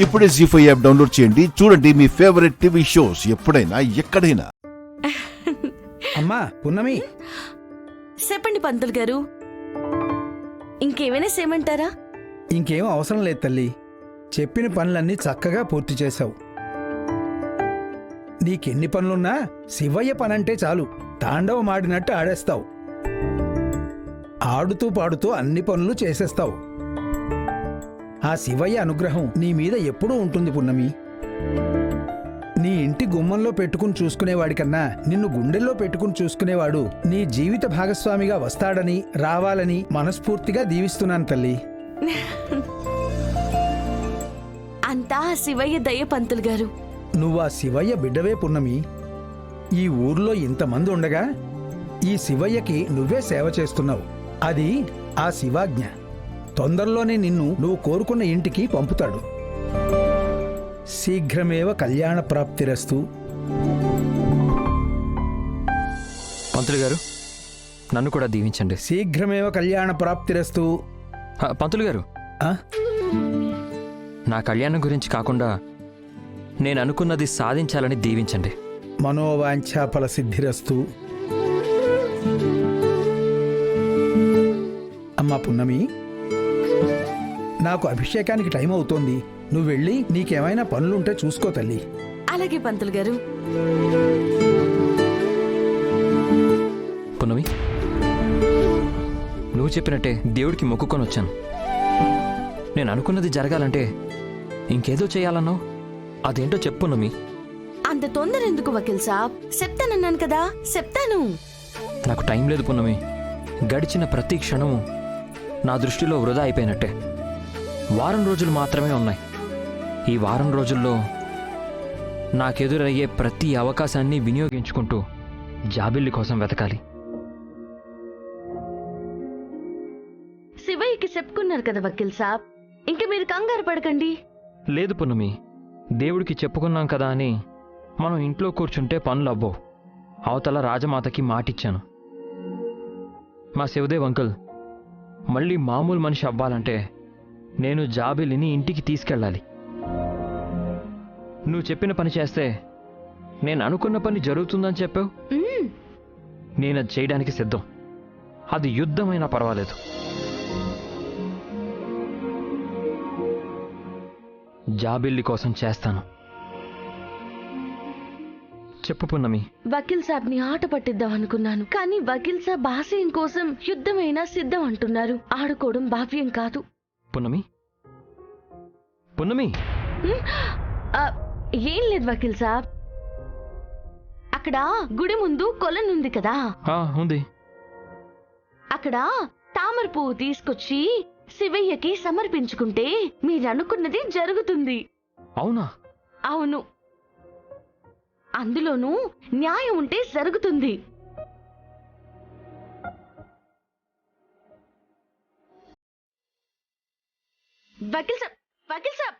ఇప్పుడే జీ5 app download చేయండి. చూడండి మీ ఫేవరెట్ టీవీ షోస్ ఎప్పుడైనా ఎక్కడైనా. అమ్మా పున్నమి, చెప్పండి పంతులు గారు, ఇంకేమైనా చేయమంటారా? ఇంకేం అవసరం లేదు తల్లి. చెప్పిన పనులన్నీ చక్కగా పూర్తి చేశావు. నీకెన్ని పనులున్నా శివయ్య పనంటే చాలు, తాండవమాడినట్టు ఆడేస్తావు. ఆడుతూ పాడుతూ అన్ని పనులు చేసేస్తావు. ఆ శివయ్య అనుగ్రహం నీ మీద ఎప్పుడూ ఉంటుంది పున్నమి. నీ ఇంటి గుమ్మంలో పెట్టుకుని చూసుకునేవాడికన్నా నిన్ను గుండెల్లో పెట్టుకుని చూసుకునేవాడు నీ జీవిత భాగస్వామిగా వస్తాడని, రావాలని మనస్ఫూర్తిగా దీవిస్తున్నాను తల్లి. అంతా శివయ్య దయ పంతులు గారు. నువ్వా శివయ్య బిడ్డవే పున్నమి. ఈ ఊర్లో ఇంతమంది ఉండగా ఈ శివయ్యకి నువ్వే సేవ చేస్తున్నావు. అది ఆ శివాజ్ఞ. తొందరలోనే నిన్ను నువ్వు కోరుకున్న ఇంటికి పంపుతాడు. శీఘ్రమేవ కళ్యాణ ప్రాప్తిరస్తు. పంతులు గారు, నన్ను కూడా దీవించండి. శీఘ్రమేవ కళ్యాణ ప్రాప్తిరస్తు. పంతులు గారు, ఆ? నా కళ్యాణం గురించి కాకుండా నేను అనుకున్నది సాధించాలని దీవించండి. మనోవాంఛా ఫల సిద్ధిరస్తు. అమ్మా పున్నమి, నాకు అభిషేకానికి టైం అవుతోంది. నువ్వు వెళ్ళి నీకేమైనా పనులుంటే చూసుకో తల్లి. అలాగే పంతులు గారు. పున్నమి, నువ్వు చెప్పినట్టే దేవుడికి మొక్కుకొని వచ్చాను. నేను అనుకున్నది జరగాలంటే ఇంకేదో చేయాలన్నావు. అదేంటో చెప్పు పున్నమి. అంత తొందర ఎందుకు వకీల్ సాబ్? చెప్తానన్నాను కదా, చెప్తాను. నాకు టైం లేదు పున్నమి. గడిచిన ప్రతి క్షణం నా దృష్టిలో వృధా అయిపోయినట్టే. వారం రోజులు మాత్రమే ఉన్నాయి. ఈ వారం రోజుల్లో నాకెదురయ్యే ప్రతి అవకాశాన్ని వినియోగించుకుంటూ జాబిల్లి కోసం వెతకాలి. శివయ్యకి చెప్పుకున్నారు కదా వకీల్ సాబ్, ఇంక మీరు కంగారు పడకండి. లేదు పున్నమి, దేవుడికి చెప్పుకున్నాం కదా అని మనం ఇంట్లో కూర్చుంటే పనులు అవ్వవు. అవతల రాజమాతకి మాటిచ్చాను. మా శివదేవ్ అంకుల్ మళ్ళీ మామూలు మనిషి అవ్వాలంటే నేను జాబిలిని ఇంటికి తీసుకెళ్ళాలి. నువ్వు చెప్పిన పని చేస్తే నేను అనుకున్న పని జరుగుతుందని చెప్పావు. నేనది చేయడానికి సిద్ధం. అది యుద్ధమైనా పర్వాలేదు. జాబిల్లి కోసం చేస్తాను. చెప్పు పున్నమి. వకీల్ సాబ్ ని ఆట పట్టిద్దాం అనుకున్నాను, కానీ వకీల్ సాబ్ ఆశయం కోసం యుద్ధమైనా సిద్ధం అంటున్నారు. ఆడుకోవడం భావ్యం కాదు. పున్నమి, పున్నమి. ఏం లేదు వకీల్ సాబ్, అక్కడ గుడి ముందు కొలనుంది కదా, ఉంది. అక్కడ తామర పువ్వు తీసుకొచ్చి శివయ్యకి సమర్పించుకుంటే మీరనుకున్నది జరుగుతుంది. అవునా? అవును, అందులోనూ న్యాయం ఉంటే జరుగుతుంది. వకీల్ సాబ్, వకీల్ సాబ్.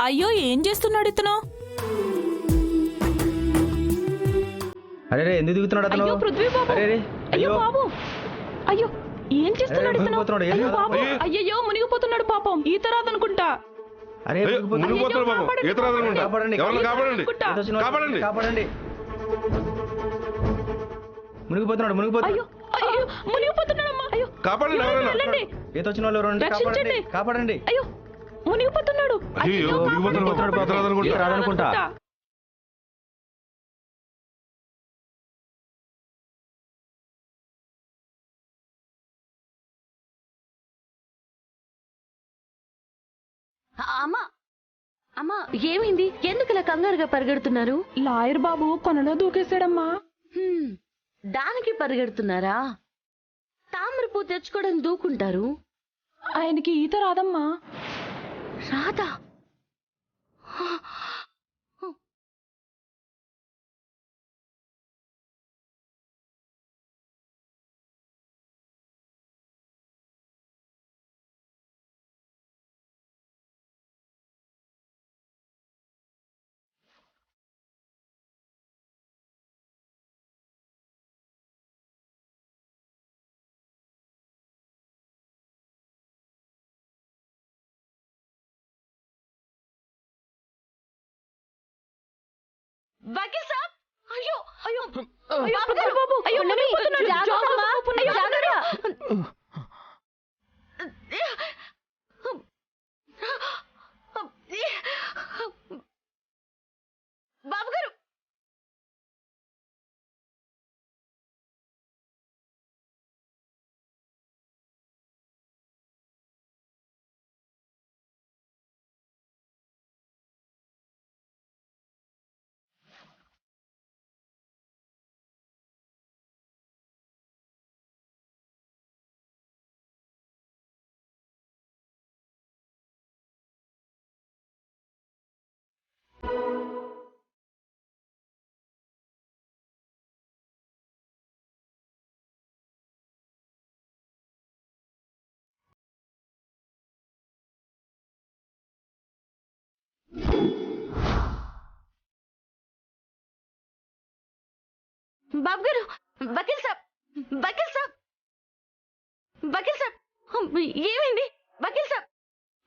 అయ్యో, ఏం చేస్తున్నాడు ఇతను? అరే ఎందుకు దిగుతున్నాడు అతను? అయ్యో పృథ్వీ బాబు, అయ్యో బాబు, అయ్యో ఏం చేస్తున్నాడు ఇతను? అయ్యో బాబు, అయ్యో మునిగిపోతున్నాడు పాపం. ఈత రాదనుకుంటా. అరే మునిగిపోతున్నాడు బాబు, ఈత రాదనుకుంటా. ఎవరిని కాపాడండి, కాపాడండి, కాపాడండి. మునిగిపోతున్నాడు, అయ్యో అయ్యో మునిగిపోతున్నాడమ్మా. అయ్యో కాపాడండి, ఎవరైనా ఈత వచ్చిన వాళ్ళు రండి, కాపాడండి, కాపాడండి. అయ్యో మునిగిపోతున్నాడు. అయ్యో మునిగిపోతున్నాడు బాబు, ఈత రాదనుకుంటా. రాదనుకుంటా. అమ్మా అమ్మా ఏమైంది? ఎందుకు ఇలా కంగారుగా పరిగెడుతున్నారు? లాయర్ బాబు కొనలో దూకేశాడమ్మా. హ్మ్, దానికి పరిగెడుతున్నారా? తామరపూ తెచ్చుకోవడం దూకుంటారు. ఆయనకి ఈత రాదమ్మా. రాదా? వకీల్ సాబ్! అయ్యో అయ్యో అయ్యో బాబు! అయ్యో మునిగిపోతున్నాడు! జాగ్రత్త! అయ్యో జాగ్రత్త! బాబు గారు! బాబు గారు! వకీల్ సాబ్! వకీల్ సాబ్! వకీల్ సాబ్! ఏమైంది? వకీల్ సాబ్!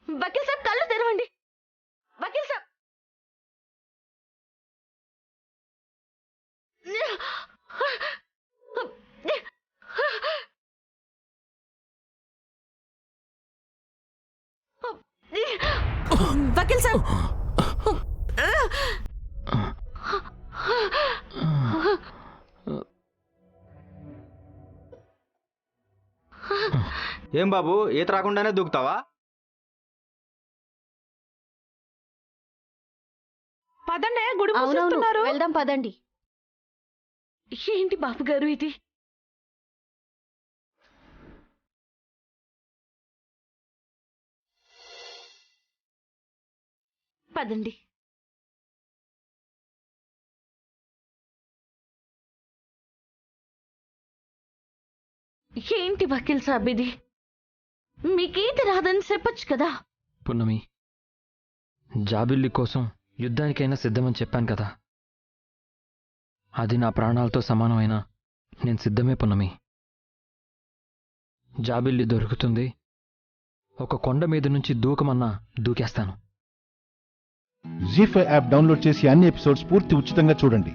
వకీల్ సాబ్ కళ్ళు తెరవండి! వకీల్ సాబ్! వకీల్ సాబ్! ఏం బాబు, ఈత రాకుండానే దూకుతావా? పదండి, గుడి మూసేస్తున్నారు. వెళ్దాం పదండి. ఏంటి బాబు గారు ఇది? పదండి. ఏంటి వకీల్ సాబ్ ఇది? మీకేంటి రాదని చెప్పొచ్చు కదా. పున్నమి, జాబిల్లి కోసం యుద్ధానికైనా సిద్ధమని చెప్పాను కదా. అది నా ప్రాణాలతో సమానమైన నేను సిద్ధమే పున్నమి. జాబిల్లి దొరుకుతుంది, ఒక కొండ మీద నుంచి దూకమన్నా దూకేస్తాను. జీ5 యాప్ డౌన్లోడ్ చేసి అన్ని ఎపిసోడ్స్ పూర్తి ఉచితంగా చూడండి.